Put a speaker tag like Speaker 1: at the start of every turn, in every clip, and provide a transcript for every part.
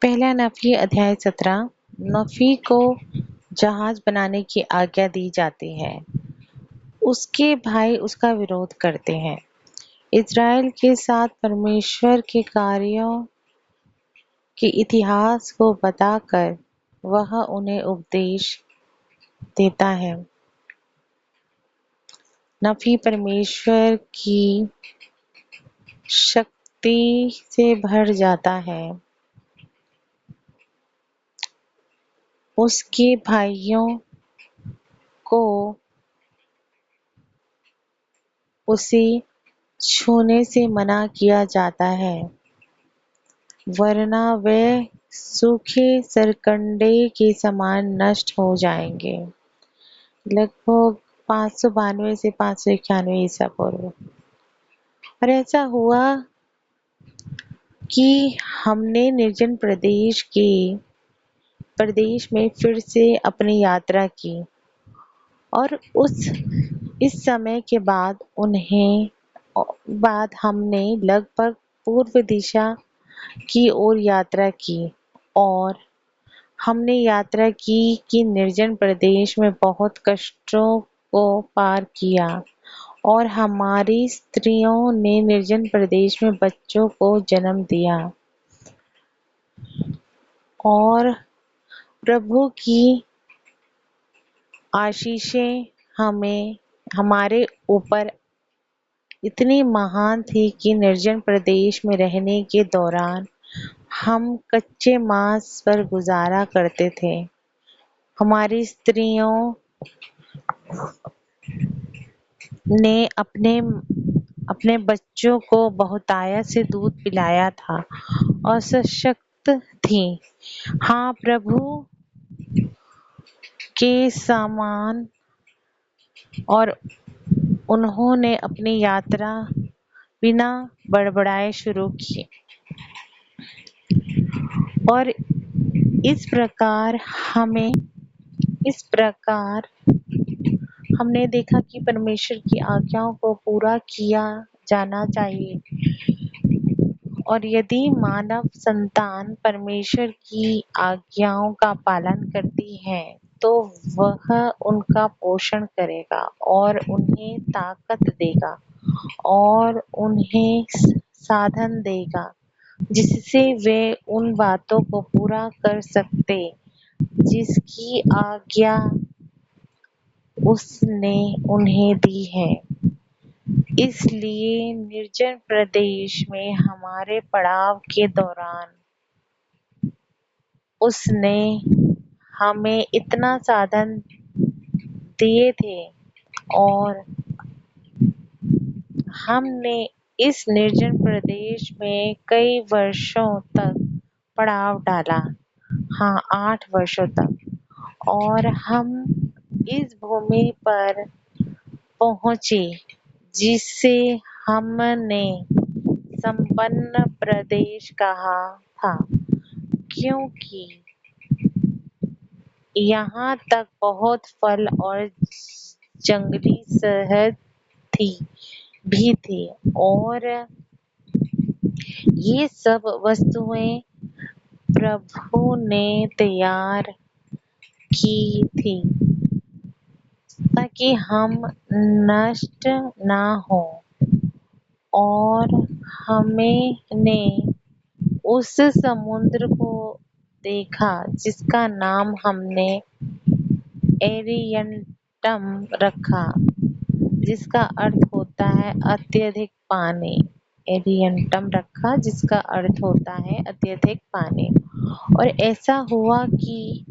Speaker 1: पहला नफी अध्याय 17। नफी को जहाज बनाने की आज्ञा दी जाती है। उसके भाई उसका विरोध करते हैं। इज़राइल के साथ परमेश्वर के कार्यों के इतिहास को बताकर वह उन्हें उपदेश देता है। नफी परमेश्वर की शक्ति से भर जाता है। उसके भाइयों को उसे छूने से मना किया जाता है, वरना वे सूखे सरकंडे के समान नष्ट हो जाएंगे। लगभग 592 से 591 ईसा पूर्व। और ऐसा हुआ कि हमने निर्जन प्रदेश में फिर से अपनी यात्रा की और इस समय के बाद हमने लगभग पूर्व दिशा की ओर यात्रा की और हमने यात्रा की कि निर्जन प्रदेश में बहुत कष्टों को पार किया और हमारी स्त्रियों ने निर्जन प्रदेश में बच्चों को जन्म दिया और प्रभु की आशीषें हमारे ऊपर इतनी महान थी कि निर्जन प्रदेश में रहने के दौरान हम कच्चे मांस पर गुजारा करते थे। हमारी स्त्रियों ने अपने बच्चों को बहुतायत से दूध पिलाया था और सशक्त थीं। हाँ, प्रभु के समान, और उन्होंने अपनी यात्रा बिना बड़बड़ाए शुरू की। और इस प्रकार हमने देखा कि परमेश्वर की आज्ञाओं को पूरा किया जाना चाहिए, और यदि मानव संतान परमेश्वर की आज्ञाओं का पालन करती है तो वह उनका पोषण करेगा और उन्हें ताकत देगा और उन्हें साधन देगा जिससे वे उन बातों को पूरा कर सकते जिसकी आज्ञा उसने उन्हें दी है। इसलिए निर्जन प्रदेश में हमारे पड़ाव के दौरान उसने हमें इतना साधन दिए थे और हमने इस निर्जन प्रदेश में कई वर्षों तक पड़ाव डाला। हाँ, 8 वर्षों तक। और हम इस भूमि पर पहुंचे जिसे हमने संपन्न प्रदेश कहा था, क्योंकि यहाँ तक बहुत फल और जंगली शहद भी थी और ये सब वस्तुएं प्रभु ने तैयार की थी ताकि हम नष्ट ना हो। और हमने उस समुद्र को देखा जिसका नाम हमने एरियंटम रखा, जिसका अर्थ होता है अत्यधिक पानी। एरियंटम रखा जिसका अर्थ होता है अत्यधिक पानी। और ऐसा हुआ कि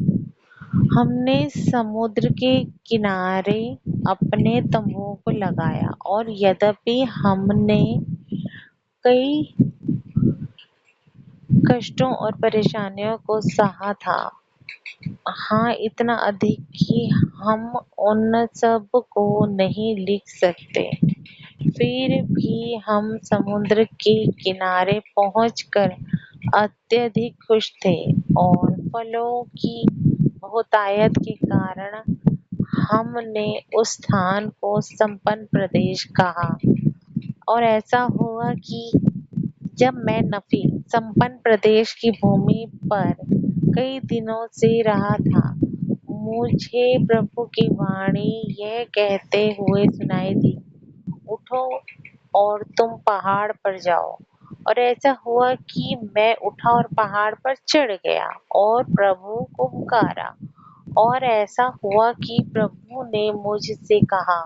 Speaker 1: हमने समुद्र के किनारे अपने तंबुओं को लगाया और यद्यपि हमने कई कष्टों और परेशानियों को सहा था, हाँ, इतना अधिक कि हम उन सब को नहीं लिख सकते, फिर भी हम समुद्र के किनारे पहुंचकर अत्यधिक खुश थे और फलों की बहुतायत के कारण हमने उस स्थान को संपन्न प्रदेश कहा। और ऐसा हुआ कि जब मैं नफी संपन्न प्रदेश की भूमि पर कई दिनों से रहा था। मुझे प्रभु की वाणी यह कहते हुए सुनाई दी, उठो और तुम पहाड़ पर जाओ। और ऐसा हुआ कि मैं उठा और पहाड़ पर चढ़ गया और प्रभु को पुकारा। और ऐसा हुआ कि प्रभु ने मुझसे कहा,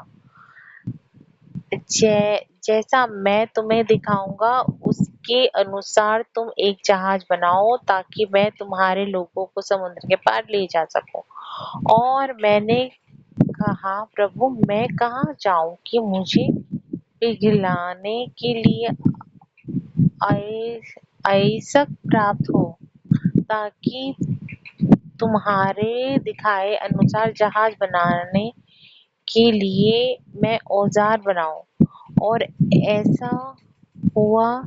Speaker 1: जैसा मैं तुम्हें दिखाऊंगा उसके अनुसार तुम एक जहाज बनाओ, ताकि मैं तुम्हारे लोगों को समुद्र के पार ले जा सकूं। और मैंने कहा, प्रभु मैं कहाँ जाऊं कि मुझे पिघलाने के लिए अयस्क प्राप्त हो, ताकि तुम्हारे दिखाए अनुसार जहाज बनाने के लिए मैं औजार बनाऊं। और ऐसा हुआ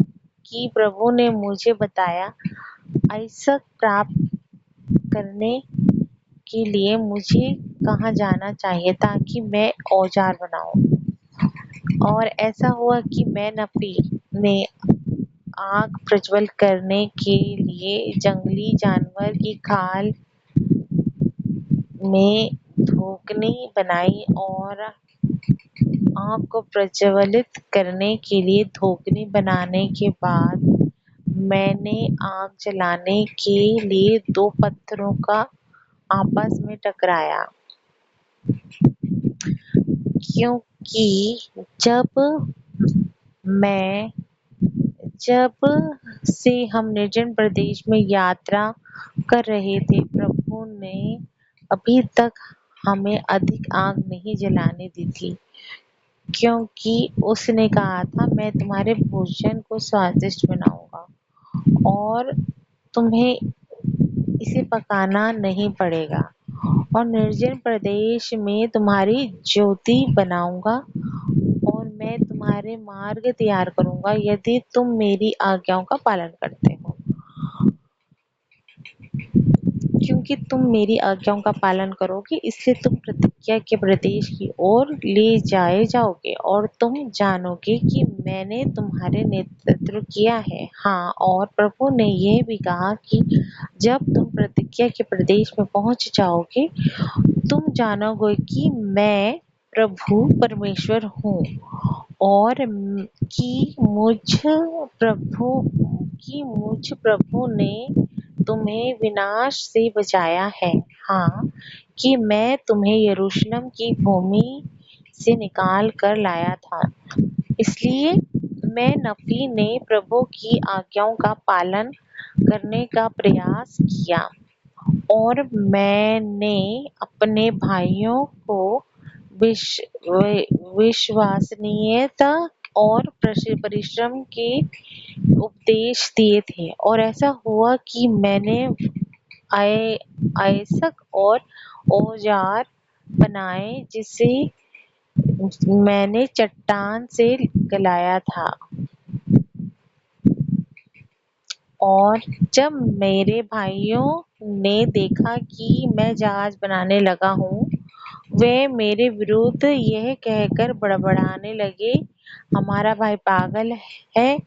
Speaker 1: कि प्रभु ने मुझे बताया, अयस्क प्राप्त करने के लिए मुझे कहाँ जाना चाहिए ताकि मैं औजार बनाऊं। और ऐसा हुआ कि मैं नफी में आग प्रज्वल करने के लिए जंगली जानवर की खाल में धोकनी बनाई, और आग को प्रज्वलित करने के लिए धोकनी बनाने के बाद मैंने आग जलाने के लिए दो पत्थरों का आपस में टकराया, क्योंकि जब से हम निर्जन प्रदेश में यात्रा कर रहे थे, प्रभु ने अभी तक हमें अधिक आग नहीं जलाने दी थी, क्योंकि उसने कहा था, मैं तुम्हारे भोजन को स्वादिष्ट बनाऊंगा और तुम्हें इसे पकाना नहीं पड़ेगा, और निर्जन प्रदेश में तुम्हारी ज्योति बनाऊंगा, और मैं तुम्हारे मार्ग तैयार करूंगा यदि तुम मेरी आज्ञाओं का पालन करते हो। क्योंकि तुम मेरी आज्ञाओं का पालन करोगे, इसलिए तुम प्रतिज्ञा के प्रदेश की ओर ले जाए जाओगे, और तुम जानोगे कि मैंने तुम्हारे नेतृत्व किया है। हाँ, और प्रभु ने यह भी कहा कि जब तुम प्रतिज्ञा के प्रदेश में पहुंच जाओगे, तुम जानोगे कि मैं प्रभु परमेश्वर हूँ, और कि मुझ प्रभु ने तुम्हें विनाश से बचाया है। हाँ, कि मैं तुम्हें यरूशलेम की भूमि से निकाल कर लाया था। इसलिए मैं नफी ने प्रभु की आज्ञाओं का पालन करने का प्रयास किया, और मैंने अपने भाइयों को विश्वसनीयता और परिश्रम के उपदेश दिए थे। और ऐसा हुआ कि मैंने अयस्क और औजार बनाए, जिसे मैंने चट्टान से गलाया था। और जब मेरे भाइयों ने देखा कि मैं जहाज बनाने लगा हूँ, वे मेरे विरुद्ध यह कहकर बड़बड़ाने लगे, हमारा भाई पागल है,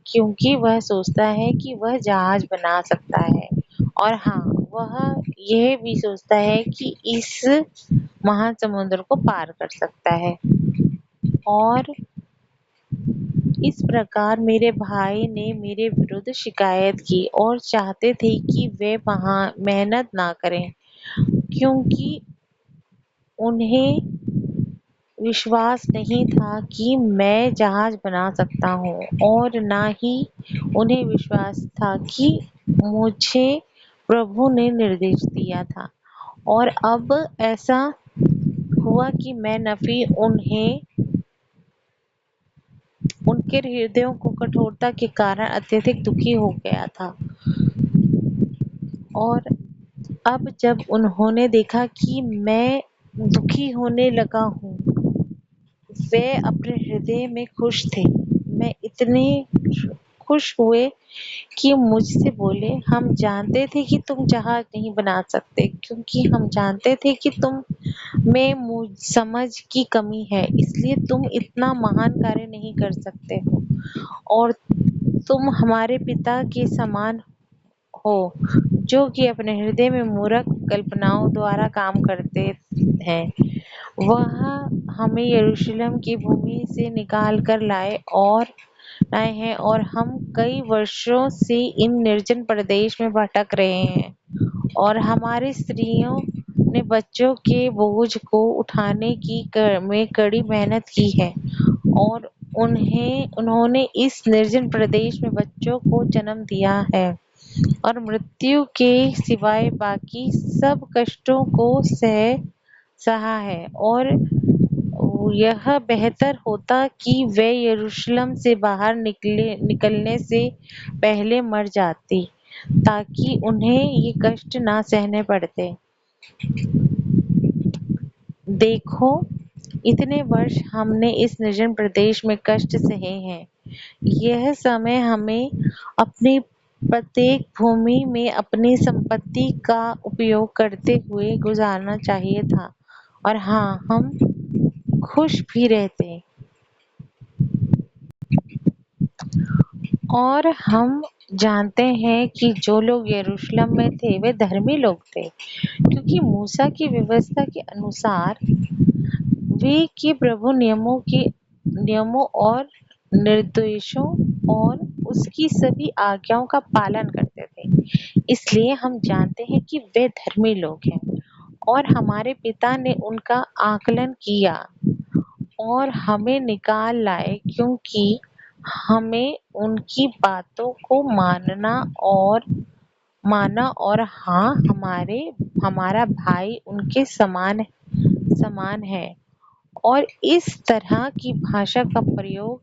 Speaker 1: क्योंकि वह सोचता है कि वह जहाज बना सकता है, और हाँ, वह यह भी सोचता है कि इस महासमुद्र को पार कर सकता है। और इस प्रकार मेरे भाई ने मेरे विरुद्ध शिकायत की और चाहते थे कि वे मेहनत ना करें, क्योंकि उन्हें विश्वास नहीं था कि मैं जहाज बना सकता हूँ, और न ही उन्हें विश्वास था कि मुझे प्रभु ने निर्देश दिया था। और अब ऐसा हुआ कि मैं नफी उनके हृदयों को कठोरता के कारण अत्यधिक दुखी हो गया था। और अब जब उन्होंने देखा कि मैं दुखी होने लगा हूँ, वे अपने हृदय में खुश थे। मैं इतने खुश हुए कि मुझसे बोले, हम जानते थे कि तुम जहाज नहीं बना सकते, क्योंकि हम जानते थे कि तुम में समझ की कमी है, इसलिए तुम इतना महान कार्य नहीं कर सकते हो, और तुम हमारे पिता के समान हो, जो कि अपने हृदय में मूर्ख कल्पनाओं द्वारा काम करते हैं। वह हमें यरूशलेम की भूमि से निकाल कर लाए हैं और हम कई वर्षों से इन निर्जन प्रदेश में भटक रहे हैं और हमारी स्त्रियों ने बच्चों के बोझ को उठाने में कड़ी मेहनत की है और उन्होंने इस निर्जन प्रदेश में बच्चों को जन्म दिया है और मृत्यु के सिवाय बाकी सब कष्टों को सहा है। और यह बेहतर होता कि वे यरूशलेम से बाहर निकलने से पहले मर जाती, ताकि उन्हें ये कष्ट ना सहने पड़ते। देखो, इतने वर्ष हमने इस निर्जन प्रदेश में कष्ट सहे हैं। यह समय हमें अपनी प्रत्येक भूमि में अपनी संपत्ति का उपयोग करते हुए गुजारना चाहिए था, और हाँ, हम खुश भी रहते। और हम जानते हैं कि जो लोग यरूशलेम में थे वे धर्मी लोग थे, क्योंकि मूसा की व्यवस्था के अनुसार वे के प्रभु नियमों और निर्देशों और उसकी सभी आज्ञाओं का पालन करते थे। इसलिए हम जानते हैं कि वे धर्मी लोग हैं और हमारे पिता ने उनका आकलन किया और हमें निकाल लाए, क्योंकि हमें उनकी बातों को माना और हाँ, हमारा भाई उनके समान है। और इस तरह की भाषा का प्रयोग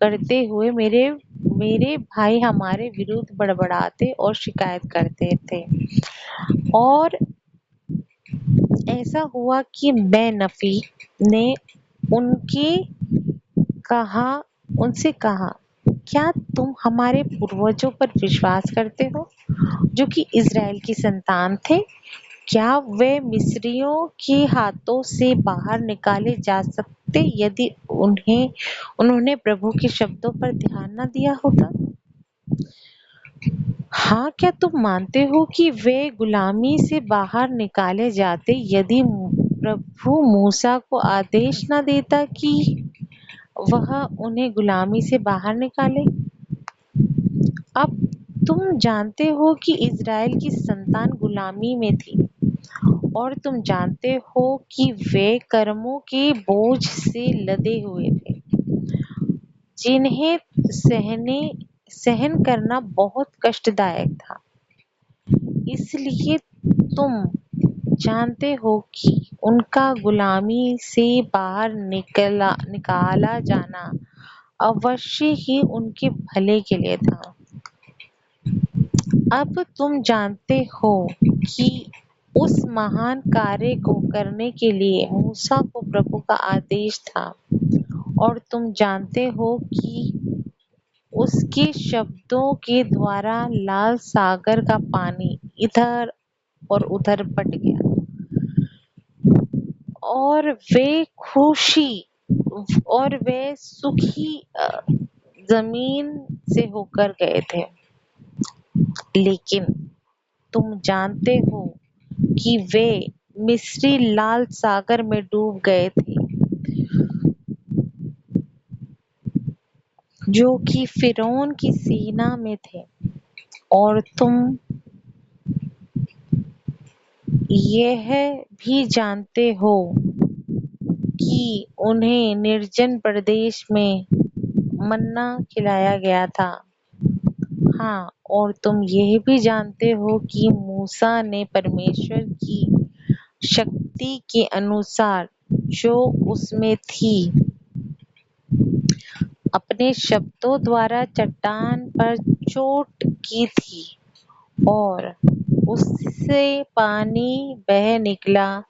Speaker 1: करते हुए मेरे भाई हमारे विरुद्ध बड़बड़ाते और शिकायत करते थे। और ऐसा हुआ कि नफी ने उनसे कहा, क्या तुम हमारे पूर्वजों पर विश्वास करते हो, जो कि इज़राइल की संतान थे? क्या वे मिस्रियों के हाथों से बाहर निकाले जा सकते यदि उन्होंने प्रभु के शब्दों पर ध्यान न दिया होता? हाँ, क्या तुम मानते हो कि वे गुलामी से बाहर निकाले जाते यदि प्रभु मूसा को आदेश न देता कि वह उन्हें गुलामी से बाहर निकाले? अब तुम जानते हो कि इज़राइल की संतान गुलामी में थी, और तुम जानते हो कि वे कर्मों के बोझ से लदे हुए थे, जिन्हें सहन करना बहुत कष्टदायक था। इसलिए तुम जानते हो कि उनका गुलामी से बाहर निकाला जाना अवश्य ही उनके भले के लिए था। अब तुम जानते हो कि उस महान कार्य को करने के लिए मूसा को प्रभु का आदेश था, और तुम जानते हो कि उसके शब्दों के द्वारा लाल सागर का पानी इधर और उधर बट गया, और वे सूखी जमीन से होकर गए थे। लेकिन तुम जानते हो कि वे मिस्री लाल सागर में डूब गए थे, जो कि फिरौन की सेना में थे। और तुम यह भी जानते हो कि उन्हें निर्जन प्रदेश में मन्ना खिलाया गया था। हाँ, और तुम यह भी जानते हो कि मूसा ने परमेश्वर की शक्ति के अनुसार जो उसमें थी, अपने शब्दों द्वारा चट्टान पर चोट की थी, और उससे पानी बह निकला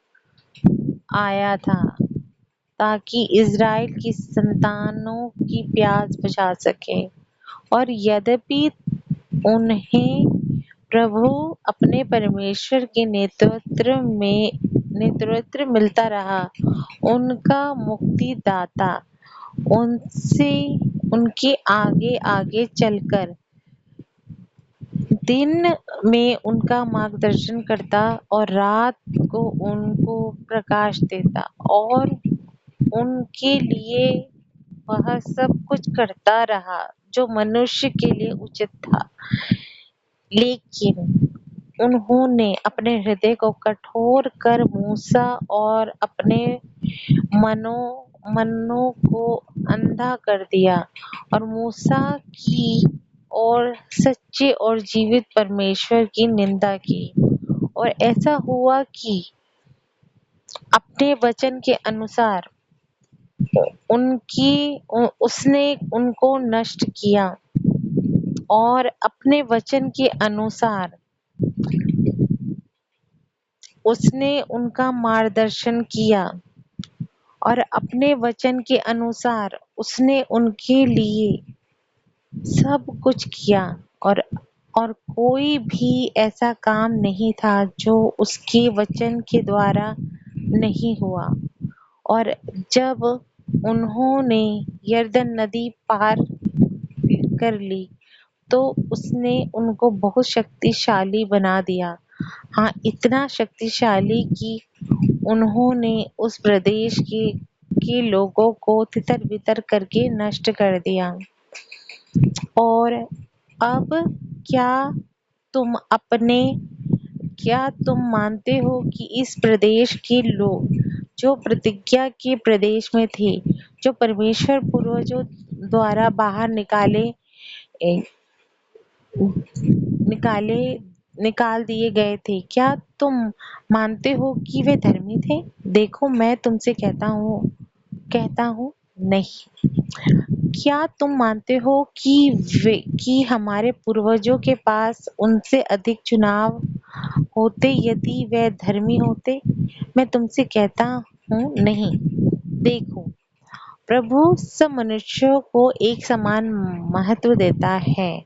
Speaker 1: आया था, ताकि इज़राइल की संतानों की प्यास बुझा सके। और यद्यपि उन्हें प्रभु अपने परमेश्वर के नेतृत्व मिलता रहा, उनका मुक्तिदाता उनके आगे आगे चलकर दिन में उनका मार्गदर्शन करता और रात को उनको प्रकाश देता और उनके लिए वह सब कुछ करता रहा जो मनुष्य के लिए उचित था। लेकिन उन्होंने अपने हृदय को कठोर कर मूसा और अपने मनों को अंधा कर दिया और मूसा की और सच्चे और जीवित परमेश्वर की निंदा की। और ऐसा हुआ कि अपने वचन के अनुसार उसने उनको नष्ट किया और अपने वचन के अनुसार उसने उनका मार्गदर्शन किया और अपने वचन के अनुसार उसने उनके लिए सब कुछ किया और कोई भी ऐसा काम नहीं था जो उसके वचन के द्वारा नहीं हुआ। और जब उन्होंने यरदन नदी पार कर ली तो उसने उनको बहुत शक्तिशाली बना दिया। हाँ, इतना शक्तिशाली कि उन्होंने उस प्रदेश के लोगों को तितर-बितर करके नष्ट कर दिया। और अब क्या तुम मानते हो कि इस प्रदेश के लोग जो प्रतिज्ञा के प्रदेश में थे, जो परमेश्वर पूर्वजों द्वारा बाहर निकाल दिए गए थे, क्या तुम मानते हो कि वे धर्मी थे? देखो, मैं तुमसे कहता हूँ नहीं। क्या तुम मानते हो कि हमारे पूर्वजों के पास उनसे अधिक चुनाव होते यदि वे धर्मी होते? मैं तुमसे कहता हूँ नहीं। देखो, प्रभु सब मनुष्यों को एक समान महत्व देता है।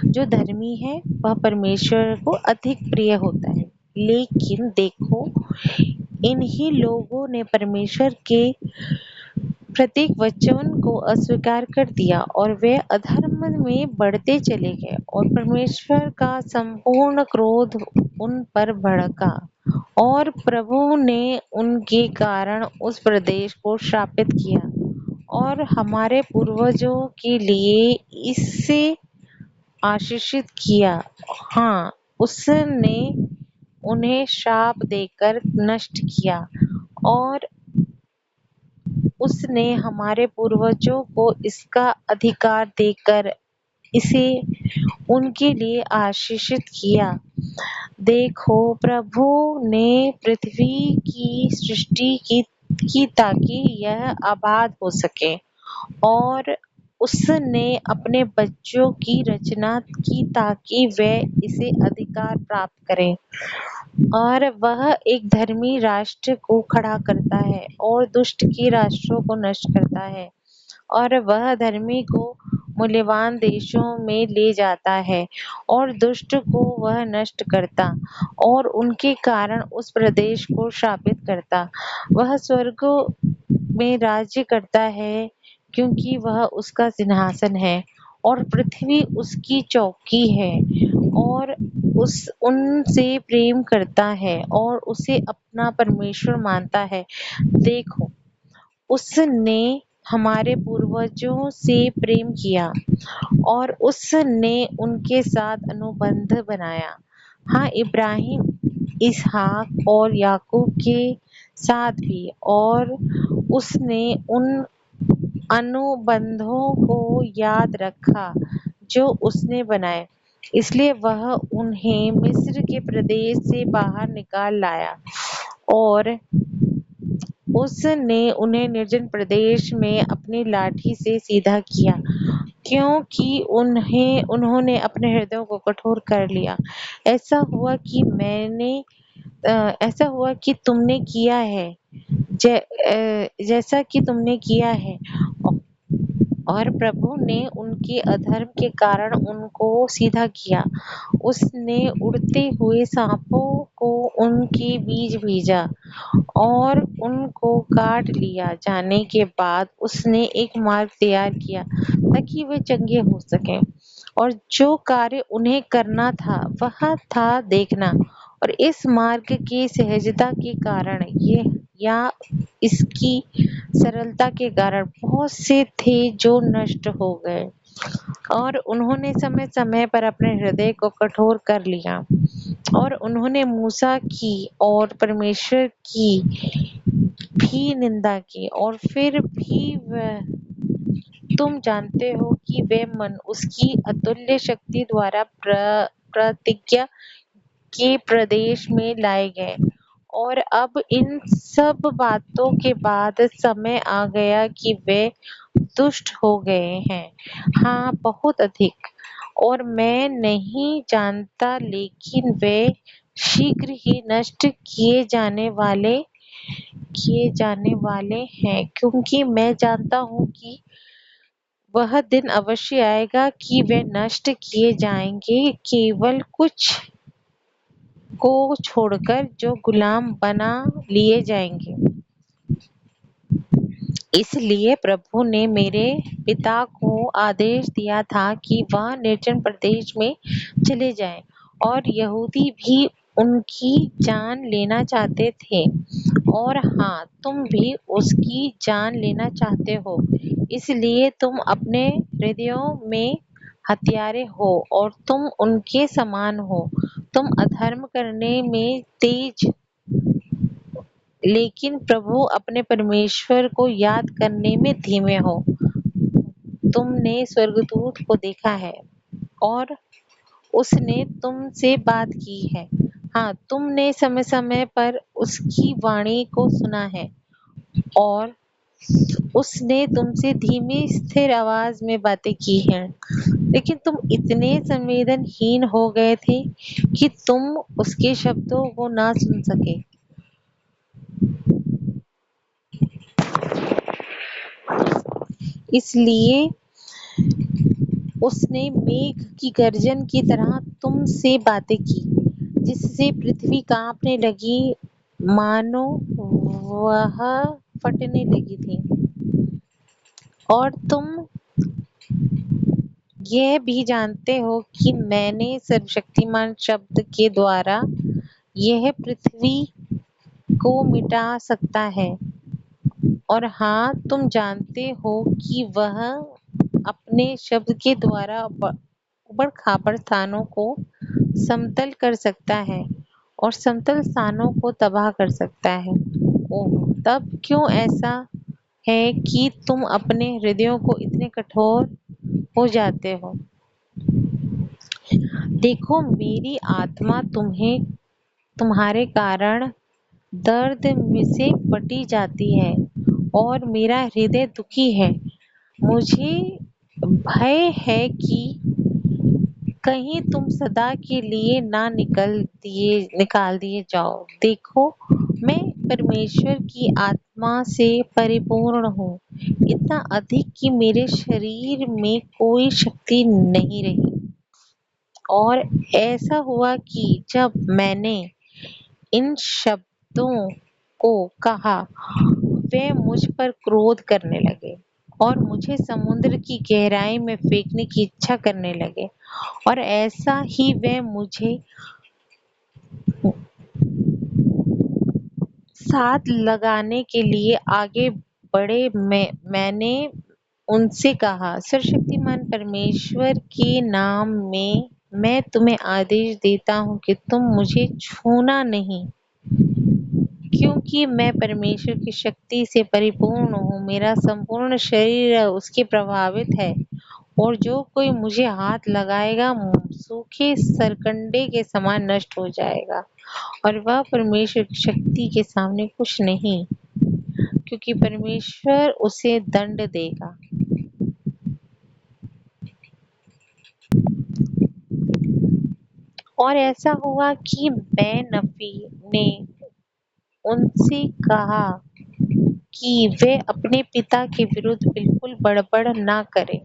Speaker 1: जो धर्मी है वह परमेश्वर को अधिक प्रिय होता है। लेकिन देखो, इन्हीं लोगों ने परमेश्वर के प्रत्येक वचन को अस्वीकार कर दिया और वे अधर्म में बढ़ते चले गए और परमेश्वर का संपूर्ण क्रोध उन पर भड़का और प्रभु ने उनके कारण उस प्रदेश को श्रापित किया और हमारे पूर्वजों के लिए इससे आशीषित किया। हाँ, उसने उन्हें श्राप देकर नष्ट किया और उसने हमारे पूर्वजों को इसका अधिकार देकर इसे उनके लिए आशीषित किया। देखो, प्रभु ने पृथ्वी की सृष्टि की ताकि यह आबाद हो सके और उसने अपने बच्चों की रचना की ताकि वे इसे अधिकार प्राप्त करें। और वह एक धर्मी राष्ट्र को खड़ा करता है और दुष्ट के राष्ट्रों को नष्ट करता है और वह धर्मी को मूल्यवान देशों में ले जाता है और दुष्ट को वह नष्ट करता और उनके कारण उस प्रदेश को श्रापित करता। वह स्वर्ग में राज्य करता है क्योंकि वह उसका सिंहासन है और पृथ्वी उसकी चौकी है और उनसे प्रेम करता है और उसे अपना परमेश्वर मानता है। देखो, उसने हमारे पूर्वजों से प्रेम किया और उसने उनके साथ अनुबंध बनाया। हाँ, इब्राहिम, इसहाक और याकूब के साथ भी, और उसने उन अनुबंधों को याद रखा जो उसने बनाए। इसलिए वह उन्हें मिस्र के प्रदेश से बाहर निकाल लाया और उसने उन्हें निर्जन प्रदेश में अपनी लाठी से सीधा किया क्योंकि उन्होंने अपने हृदयों को कठोर कर लिया। ऐसा हुआ कि तुमने किया है जैसा कि तुमने किया है और प्रभु ने उनके अधर्म के कारण उनको सीधा किया। उसने उड़ते हुए सांपों को उनके बीच भेजा और उनको काट लिया जाने के बाद उसने एक मार्ग तैयार किया ताकि वे चंगे हो सकें और जो कार्य उन्हें करना था वह था देखना। और इस मार्ग की सहजता के कारण ये या इसकी सरलता के कारण बहुत से थे जो नष्ट हो गए, और उन्होंने समय समय पर अपने हृदय को कठोर कर लिया, और उन्होंने मूसा की और परमेश्वर की भी निंदा की। और फिर भी वह, तुम जानते हो कि वे मन उसकी अतुल्य शक्ति द्वारा प्रतिज्ञा के प्रदेश में लाए गए। और अब इन सब बातों के बाद समय आ गया कि वे दुष्ट हो गए हैं, हाँ बहुत अधिक। और मैं नहीं जानता, लेकिन वे शीघ्र ही नष्ट किए जाने वाले हैं, क्योंकि मैं जानता हूँ कि वह दिन अवश्य आएगा कि वे नष्ट किए जाएंगे, केवल कुछ को छोड़कर जो गुलाम बना लिए जाएंगे। इसलिए प्रभु ने मेरे पिता को आदेश दिया था कि वह निर्जन प्रदेश में चले जाएं, और यहूदी भी उनकी जान लेना चाहते थे। और हाँ, तुम भी उसकी जान लेना चाहते हो, इसलिए तुम अपने हृदयों में हत्यारे हो और तुम उनके समान हो। तुम अधर्म करने में तेज, लेकिन प्रभु अपने परमेश्वर को याद करने में धीमे हो। तुमने स्वर्गदूत को देखा है और उसने तुमसे बात की है। हाँ, तुमने समय समय पर उसकी वाणी को सुना है, और उसने तुमसे धीमी स्थिर आवाज में बातें की हैं। लेकिन तुम इतने संवेदनहीन हो गए थे कि तुम उसके शब्दों को ना सुन सके। इसलिए उसने मेघ की गर्जन की तरह तुमसे बातें की, जिससे पृथ्वी कांपने लगी, मानो वह फटने लगी थी। और तुम यह भी जानते हो कि मैंने सर्वशक्तिमान शब्द के द्वारा यह पृथ्वी को मिटा सकता है। और हाँ, तुम जानते हो कि वह अपने शब्द के द्वारा उबड़-खाबड़ स्थानों को समतल कर सकता है और समतल स्थानों को तबाह कर सकता है। ओह, तब क्यों ऐसा है कि तुम अपने हृदयों को इतने कठोर हो जाते हो? देखो, मेरी आत्मा तुम्हारे कारण दर्द से फटी जाती है और मेरा हृदय दुखी है। मुझे भय है कि कहीं तुम सदा के लिए ना निकाल दिए जाओ। देखो, मैं परमेश्वर की आत्मा से परिपूर्ण हूँ, इतना अधिक कि मेरे शरीर में कोई शक्ति नहीं रही। और ऐसा हुआ कि जब मैंने इन शब्दों को कहा, वे मुझ पर क्रोध करने लगे और मुझे समुद्र की गहराई में फेंकने की इच्छा करने लगे। और ऐसा ही वे मुझे साथ लगाने के लिए आगे बढ़े। मैंने उनसे कहा, सर्वशक्तिमान परमेश्वर के नाम में मैं तुम्हें आदेश देता हूँ कि तुम मुझे छूना नहीं, क्योंकि मैं परमेश्वर की शक्ति से परिपूर्ण हूँ। मेरा संपूर्ण शरीर उसके प्रभावित है, और जो कोई मुझे हाथ लगाएगा सूखे सरकंडे के समान नष्ट हो जाएगा। और वह परमेश्वर की शक्ति के सामने कुछ नहीं, क्योंकि परमेश्वर उसे दंड देगा। और ऐसा हुआ कि नफी ने उनसे कहा कि वे अपने पिता के विरुद्ध बिल्कुल बड़बड़ ना करें,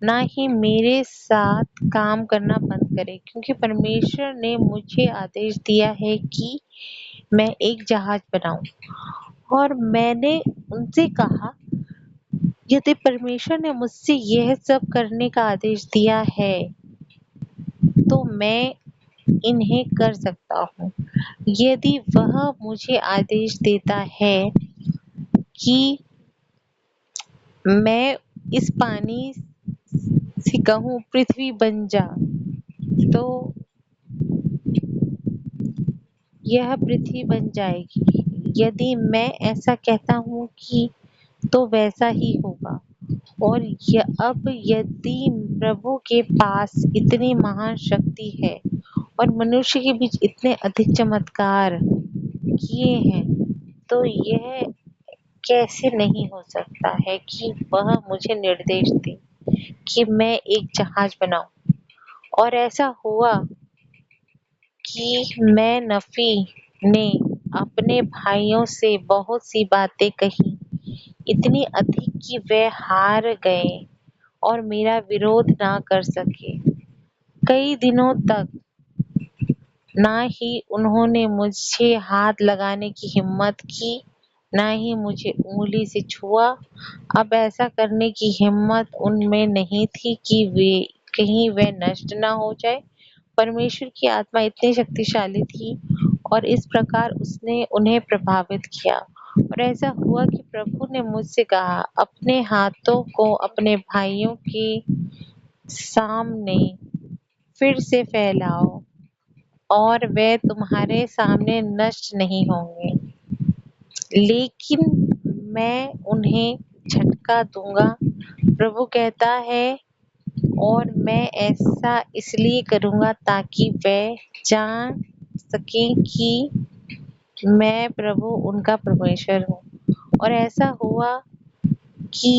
Speaker 1: ना ही मेरे साथ काम करना बंद करें, क्योंकि परमेश्वर ने मुझे आदेश दिया है कि मैं एक जहाज बनाऊं। और मैंने उनसे कहा, यदि परमेश्वर ने मुझसे यह सब करने का आदेश दिया है, तो मैं इन्हें कर सकता हूँ। यदि वह मुझे आदेश देता है कि मैं इस पानी से कहूँ पृथ्वी बन जा, तो यह पृथ्वी बन जाएगी। यदि मैं ऐसा कहता हूँ कि तो वैसा ही होगा। और अब यदि प्रभु के पास इतनी महान शक्ति है और मनुष्य के बीच इतने अधिक चमत्कार किए हैं, तो यह कैसे नहीं हो सकता है कि वह मुझे निर्देश दे कि मैं एक जहाज बनाऊं। और ऐसा हुआ कि मैं नफी ने अपने भाइयों से बहुत सी बातें कही, इतनी अधिक कि वे हार गए और मेरा विरोध ना कर सके। कई दिनों तक ना ही उन्होंने मुझे हाथ लगाने की हिम्मत की, ना ही मुझे उंगली से छुआ। अब ऐसा करने की हिम्मत उनमें नहीं थी कि कहीं वे नष्ट ना हो जाए। परमेश्वर की आत्मा इतनी शक्तिशाली थी और इस प्रकार उसने उन्हें प्रभावित किया। और ऐसा हुआ कि प्रभु ने मुझसे कहा, अपने हाथों को अपने भाइयों के सामने फिर से फैलाओ और वे तुम्हारे सामने नष्ट नहीं होंगे, लेकिन मैं उन्हें झटका दूंगा, प्रभु कहता है। और मैं ऐसा इसलिए करूंगा ताकि वे जान सकें कि मैं प्रभु उनका परमेश्वर हूँ। और ऐसा हुआ कि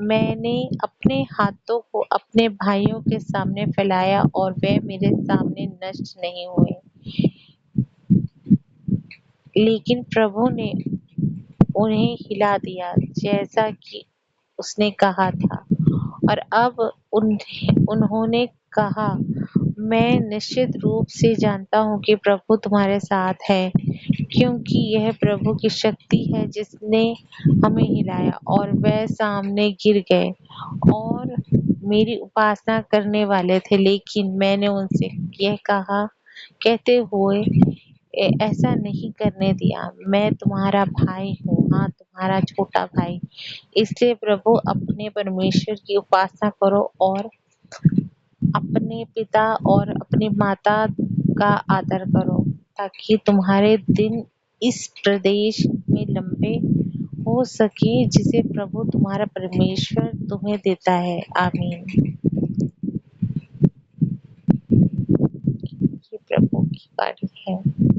Speaker 1: मैंने अपने हाथों को अपने भाइयों के सामने फैलाया और वे मेरे सामने नष्ट नहीं हुए, लेकिन प्रभु ने उन्हें हिला दिया जैसा कि उसने कहा था। और अब उन्होंने कहा, मैं निश्चित रूप से जानता हूँ कि प्रभु तुम्हारे साथ है, क्योंकि यह प्रभु की शक्ति है जिसने हमें हिलाया। और वे सामने गिर गए और मेरी उपासना करने वाले थे, लेकिन मैंने उनसे यह कहा कहते हुए ऐसा नहीं करने दिया। मैं तुम्हारा भाई हूँ, हाँ, तुम्हारा छोटा भाई। इसलिए प्रभु अपने परमेश्वर की उपासना करो और अपने पिता और अपनी माता का आदर करो, ताकि तुम्हारे दिन इस प्रदेश में लंबे हो सके जिसे प्रभु तुम्हारा परमेश्वर तुम्हें देता है। आमीन। ये प्रभु की वाणी है।